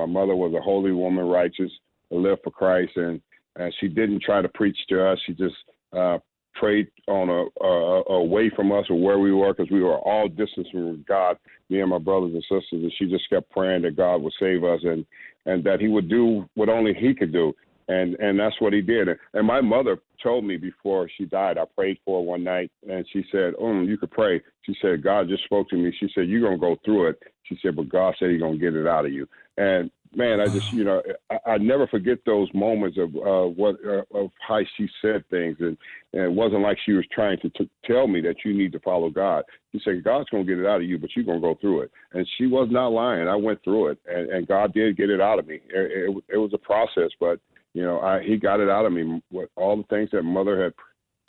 My mother was a holy woman, righteous, lived for Christ, and she didn't try to preach to us. She just prayed on away from us or where we were, because we were all distant from God, me and my brothers and sisters. And she just kept praying that God would save us and that he would do what only he could do. And that's what he did. And my mother told me before she died, I prayed for her one night, and she said, you could pray. She said, God just spoke to me. She said, you're going to go through it. She said, but God said he's going to get it out of you. And, man, I just, I never forget those moments of how she said things. And it wasn't like she was trying to tell me that you need to follow God. She said, God's going to get it out of you, but you're going to go through it. And she was not lying. I went through it, and God did get it out of me. It was a process, but he got it out of me. All the things that Mother had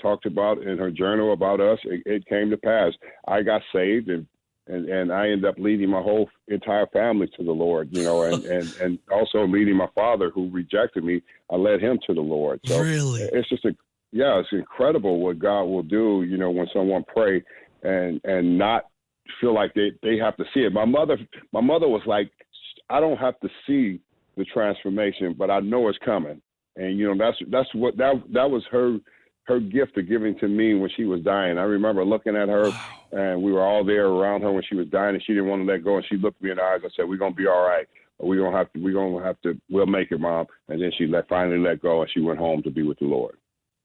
talked about in her journal about us, it came to pass. I got saved, and I ended up leading my whole entire family to the Lord, and also leading my father, who rejected me. I led him to the Lord. So really? It's just it's incredible what God will do, when someone pray and not feel like they have to see it. My mother was like, I don't have to see the transformation, but I know it's coming. And, that was her gift of giving to me when she was dying. I remember looking at her, and we were all there around her when she was dying, and she didn't want to let go. And she looked me in the eyes and said, we're going to be all right. We'll make it, Mom. And then she finally let go, and she went home to be with the Lord.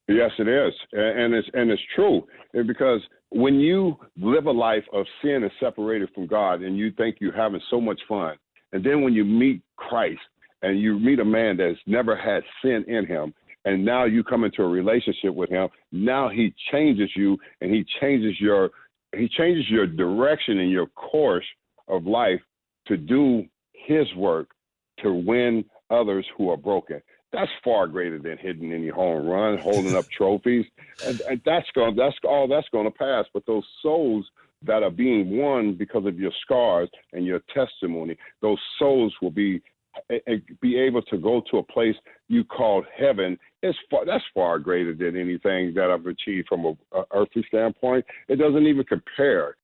Yes, it is. And it's true. And because when you live a life of sin and separated from God, and you think you're having so much fun, and then when you meet Christ and you meet a man that's never had sin in him, and now you come into a relationship with him, now he changes you, and he changes your direction and your course of life to do his work to win others who are broken. That's far greater than hitting any home run, holding up trophies. And that's all that's going to pass. But those souls that are being won because of your scars and your testimony, those souls will be able to go to a place you call heaven. That's far greater than anything that I've achieved from an earthly standpoint. It doesn't even compare